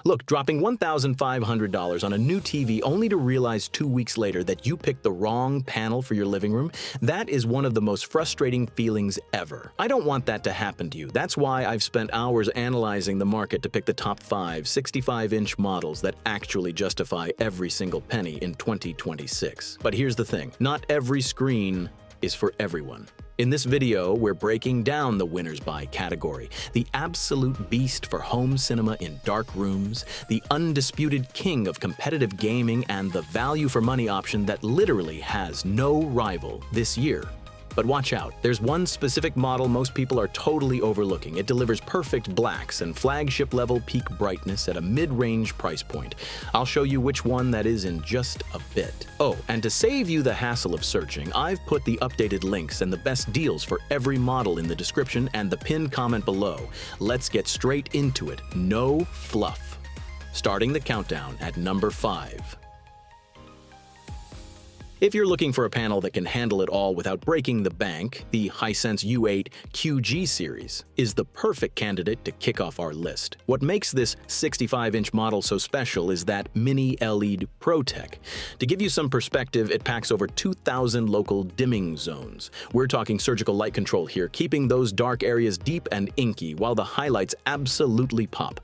Look, dropping $1,500 on a new TV only to realize 2 weeks later that you picked the wrong panel for your living room, that is one of the most frustrating feelings ever. I don't want that to happen to you. That's why I've spent hours analyzing the market to pick the top 5 65-inch models that actually justify every single penny in 2026. But here's the thing, not every screen is for everyone. In this video, we're breaking down the winners by category, the absolute beast for home cinema in dark rooms, the undisputed king of competitive gaming, and the value for money option that literally has no rival this year. But watch out, there's one specific model most people are totally overlooking. It delivers perfect blacks and flagship-level peak brightness at a mid-range price point. I'll show you which one that is in just a bit. Oh, and to save you the hassle of searching, I've put the updated links and the best deals for every model in the description and the pinned comment below. Let's get straight into it. No fluff. Starting the countdown at number 5. If you're looking for a panel that can handle it all without breaking the bank, the Hisense U8 QG Series is the perfect candidate to kick off our list. What makes this 65-inch model so special is that Mini LED Pro Tech. To give you some perspective, it packs over 2,000 local dimming zones. We're talking surgical light control here, keeping those dark areas deep and inky while the highlights absolutely pop.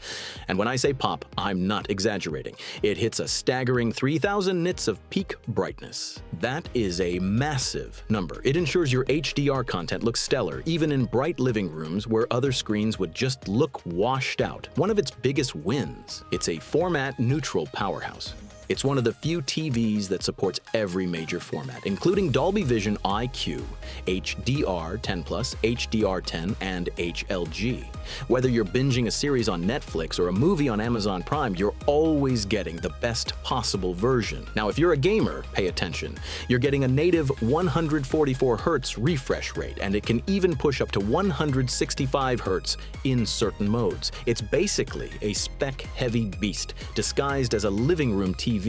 And when I say pop, I'm not exaggerating. It hits a staggering 3,000 nits of peak brightness. That is a massive number. It ensures your HDR content looks stellar, even in bright living rooms where other screens would just look washed out. One of its biggest wins, it's a format-neutral powerhouse. It's one of the few TVs that supports every major format, including Dolby Vision IQ, HDR10+, HDR10, and HLG. Whether you're binging a series on Netflix or a movie on Amazon Prime, you're always getting the best possible version. Now, if you're a gamer, pay attention. You're getting a native 144 Hz refresh rate, and it can even push up to 165 Hz in certain modes. It's basically a spec-heavy beast disguised as a living room TV.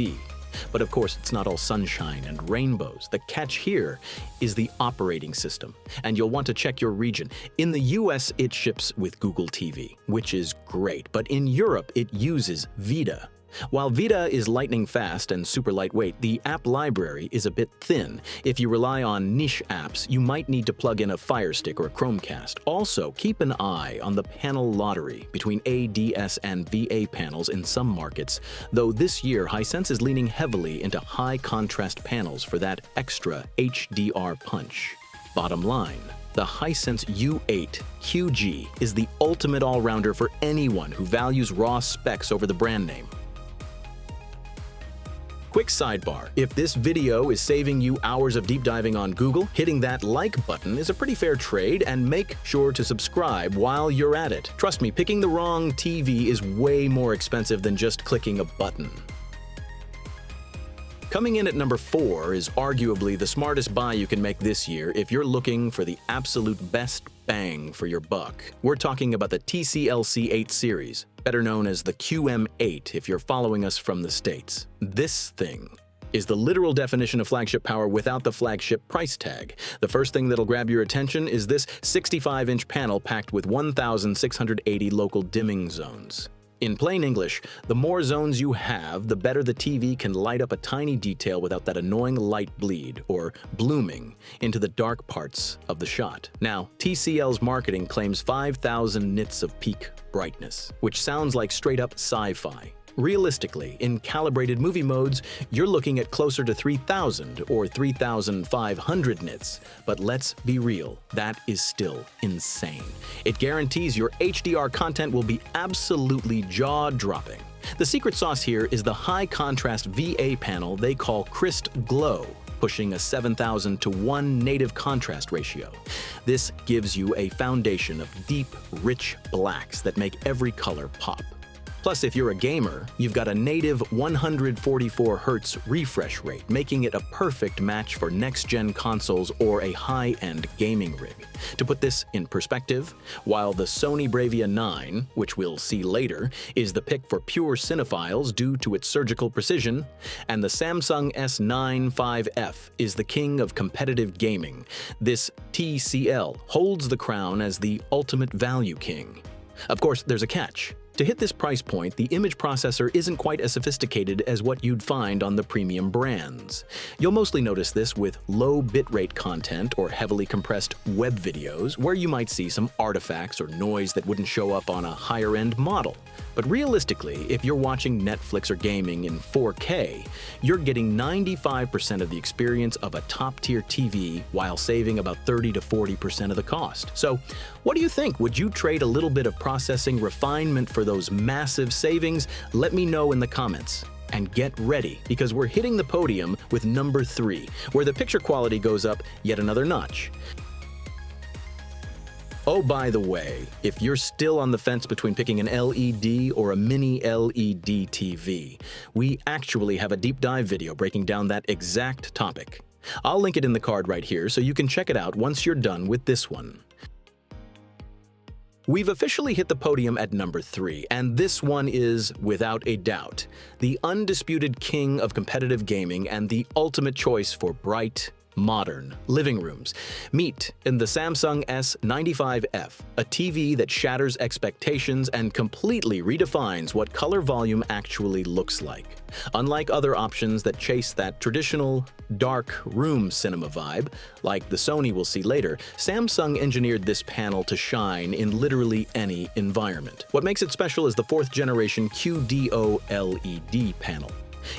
But of course, it's not all sunshine and rainbows. The catch here is the operating system, and you'll want to check your region. In the US, it ships with Google TV, which is great, but in Europe, it uses Vita. While Vita is lightning fast and super lightweight, the app library is a bit thin. If you rely on niche apps, you might need to plug in a Fire Stick or a Chromecast. Also, keep an eye on the panel lottery between ADS and VA panels in some markets, though this year Hisense is leaning heavily into high-contrast panels for that extra HDR punch. Bottom line, the Hisense U8 QG is the ultimate all-rounder for anyone who values raw specs over the brand name. Quick sidebar, if this video is saving you hours of deep diving on Google, hitting that like button is a pretty fair trade, and make sure to subscribe while you're at it. Trust me, picking the wrong TV is way more expensive than just clicking a button. Coming in at number 4 is arguably the smartest buy you can make this year if you're looking for the absolute best bang for your buck. We're talking about the TCL QM8 Series, better known as the QM8 if you're following us from the States. This thing is the literal definition of flagship power without the flagship price tag. The first thing that'll grab your attention is this 65-inch panel packed with 1,680 local dimming zones. In plain English, the more zones you have, the better the TV can light up a tiny detail without that annoying light bleed, or blooming, into the dark parts of the shot. Now, TCL's marketing claims 5,000 nits of peak brightness, which sounds like straight-up sci-fi. Realistically, in calibrated movie modes, you're looking at closer to 3,000 or 3,500 nits. But let's be real, that is still insane. It guarantees your HDR content will be absolutely jaw-dropping. The secret sauce here is the high-contrast VA panel they call Crisp Glow, pushing a 7,000 to 1 native contrast ratio. This gives you a foundation of deep, rich blacks that make every color pop. Plus, if you're a gamer, you've got a native 144 Hz refresh rate, making it a perfect match for next-gen consoles or a high-end gaming rig. To put this in perspective, while the Sony Bravia 9, which we'll see later, is the pick for pure cinephiles due to its surgical precision, and the Samsung S9 5F is the king of competitive gaming, this TCL holds the crown as the ultimate value king. Of course, there's a catch. To hit this price point, the image processor isn't quite as sophisticated as what you'd find on the premium brands. You'll mostly notice this with low bitrate content or heavily compressed web videos, where you might see some artifacts or noise that wouldn't show up on a higher-end model. But realistically, if you're watching Netflix or gaming in 4K, you're getting 95% of the experience of a top-tier TV while saving about 30 to 40% of the cost. So, what do you think? Would you trade a little bit of processing refinement for those massive savings? Let me know in the comments. And get ready, because we're hitting the podium with number 3, where the picture quality goes up yet another notch. Oh, by the way, if you're still on the fence between picking an LED or a mini LED TV, we actually have a deep dive video breaking down that exact topic. I'll link it in the card right here so you can check it out once you're done with this one. We've officially hit the podium at number 3, and this one is, without a doubt, the undisputed king of competitive gaming and the ultimate choice for bright, modern living rooms. Meet in the Samsung S95F, a TV that shatters expectations and completely redefines what color volume actually looks like. Unlike other options that chase that traditional dark room cinema vibe, like the Sony we'll see later, Samsung engineered this panel to shine in literally any environment. What makes it special is the 4th generation QD-OLED panel.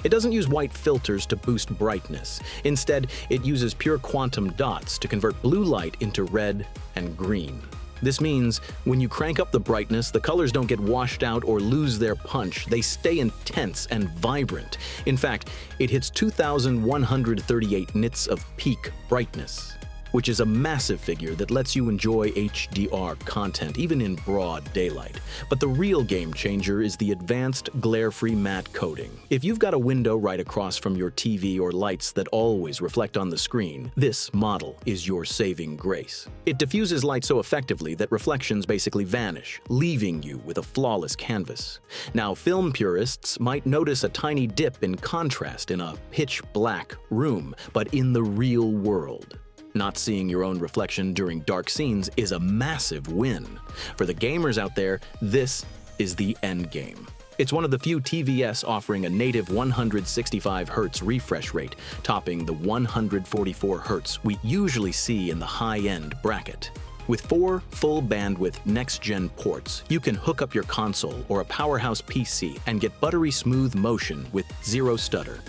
It doesn't use white filters to boost brightness. Instead, it uses pure quantum dots to convert blue light into red and green. This means when you crank up the brightness, the colors don't get washed out or lose their punch. They stay intense and vibrant. In fact, it hits 2,138 nits of peak brightness, which is a massive figure that lets you enjoy HDR content even in broad daylight. But the real game changer is the advanced glare-free matte coating. If you've got a window right across from your TV or lights that always reflect on the screen, this model is your saving grace. It diffuses light so effectively that reflections basically vanish, leaving you with a flawless canvas. Now, film purists might notice a tiny dip in contrast in a pitch-black room, but in the real world, not seeing your own reflection during dark scenes is a massive win. For the gamers out there, this is the end game. It's one of the few TVS offering a native 165 Hz refresh rate, topping the 144 Hz we usually see in the high-end bracket. With 4 full bandwidth next-gen ports, you can hook up your console or a powerhouse PC and get buttery smooth motion with zero stutter.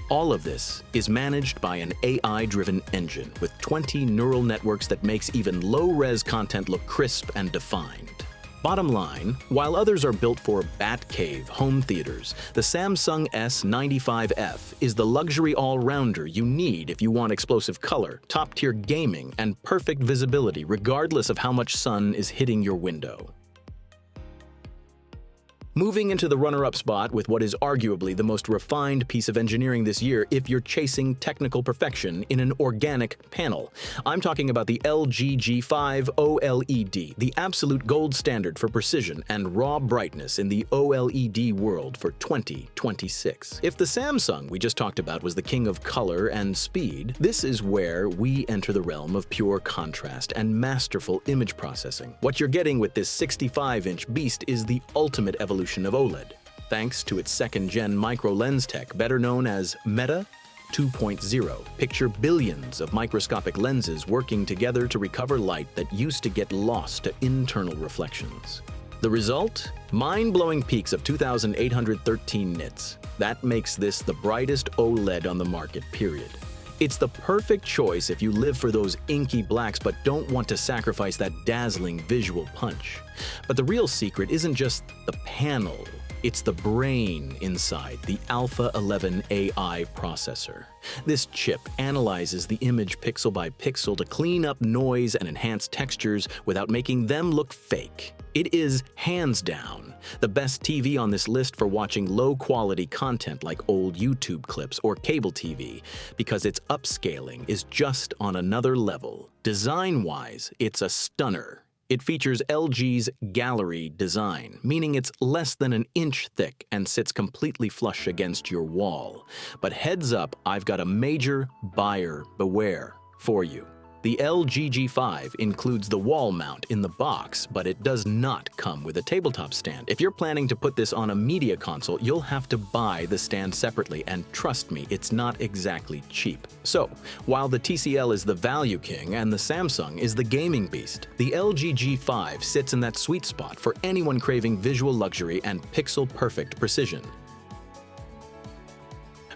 All of this is managed by an AI-driven engine with 20 neural networks that makes even low-res content look crisp and defined. Bottom line, while others are built for Batcave home theaters, the Samsung S95F is the luxury all-rounder you need if you want explosive color, top-tier gaming, and perfect visibility regardless of how much sun is hitting your window. Moving into the runner-up spot with what is arguably the most refined piece of engineering this year if you're chasing technical perfection in an organic panel. I'm talking about the LG G5 OLED, the absolute gold standard for precision and raw brightness in the OLED world for 2026. If the Samsung we just talked about was the king of color and speed, this is where we enter the realm of pure contrast and masterful image processing. What you're getting with this 65-inch beast is the ultimate evolution of OLED, thanks to its 2nd-gen micro lens tech, better known as Meta 2.0. Picture billions of microscopic lenses working together to recover light that used to get lost to internal reflections. The result? Mind-blowing peaks of 2,813 nits. That makes this the brightest OLED on the market, period. It's the perfect choice if you live for those inky blacks but don't want to sacrifice that dazzling visual punch. But the real secret isn't just the panel, it's the brain inside the Alpha 11 AI processor. This chip analyzes the image pixel by pixel to clean up noise and enhance textures without making them look fake. It is, hands down, the best TV on this list for watching low-quality content like old YouTube clips or cable TV, because its upscaling is just on another level. Design-wise, it's a stunner. It features LG's gallery design, meaning it's less than an inch thick and sits completely flush against your wall. But heads up, I've got a major buyer beware for you. The LG G5 includes the wall mount in the box, but it does not come with a tabletop stand. If you're planning to put this on a media console, you'll have to buy the stand separately, and trust me, it's not exactly cheap. So, while the TCL is the value king and the Samsung is the gaming beast, the LG G5 sits in that sweet spot for anyone craving visual luxury and pixel-perfect precision.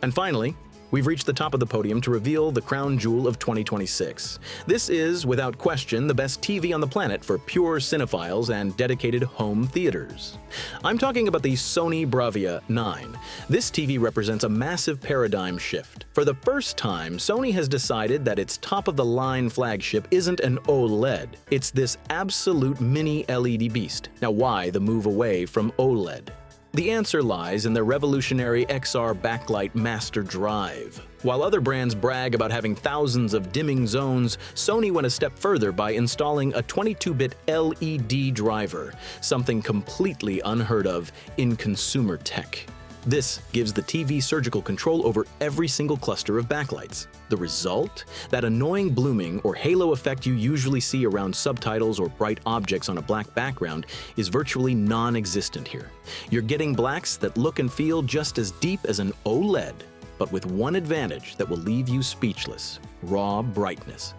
And finally, we've reached the top of the podium to reveal the crown jewel of 2026. This is, without question, the best TV on the planet for pure cinephiles and dedicated home theaters. I'm talking about the Sony Bravia 9. This TV represents a massive paradigm shift. For the first time, Sony has decided that its top-of-the-line flagship isn't an OLED. It's this absolute mini LED beast. Now, why the move away from OLED? The answer lies in their revolutionary XR backlight master drive. While other brands brag about having thousands of dimming zones, Sony went a step further by installing a 22-bit LED driver, something completely unheard of in consumer tech. This gives the TV surgical control over every single cluster of backlights. The result? That annoying blooming or halo effect you usually see around subtitles or bright objects on a black background is virtually non-existent here. You're getting blacks that look and feel just as deep as an OLED, but with one advantage that will leave you speechless: raw brightness.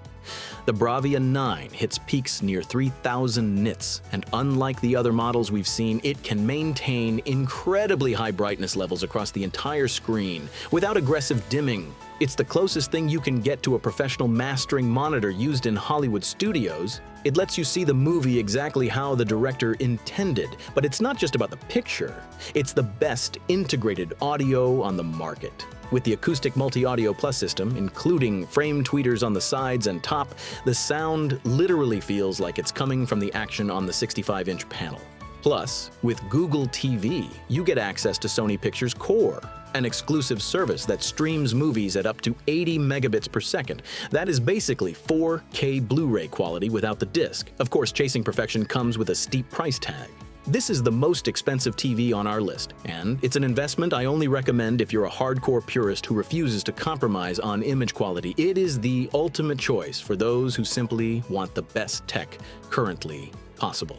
The Bravia 9 hits peaks near 3,000 nits, and unlike the other models we've seen, it can maintain incredibly high brightness levels across the entire screen without aggressive dimming. It's the closest thing you can get to a professional mastering monitor used in Hollywood studios. It lets you see the movie exactly how the director intended, but it's not just about the picture. It's the best integrated audio on the market. With the acoustic multi-audio plus system, including frame tweeters on the sides and top, the sound literally feels like it's coming from the action on the 65-inch panel. Plus, with Google TV, you get access to Sony Pictures Core, an exclusive service that streams movies at up to 80 megabits per second. That is basically 4K Blu-ray quality without the disc. Of course, chasing perfection comes with a steep price tag. This is the most expensive TV on our list, and it's an investment I only recommend if you're a hardcore purist who refuses to compromise on image quality. It is the ultimate choice for those who simply want the best tech currently possible.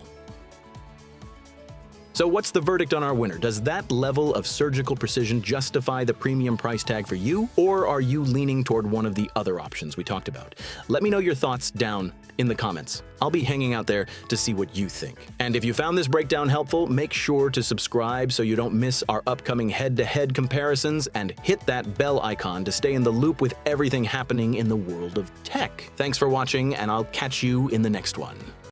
So what's the verdict on our winner? Does that level of surgical precision justify the premium price tag for you, or are you leaning toward one of the other options we talked about? Let me know your thoughts down in the comments. I'll be hanging out there to see what you think. And if you found this breakdown helpful, make sure to subscribe so you don't miss our upcoming head-to-head comparisons, and hit that bell icon to stay in the loop with everything happening in the world of tech. Thanks for watching, and I'll catch you in the next one.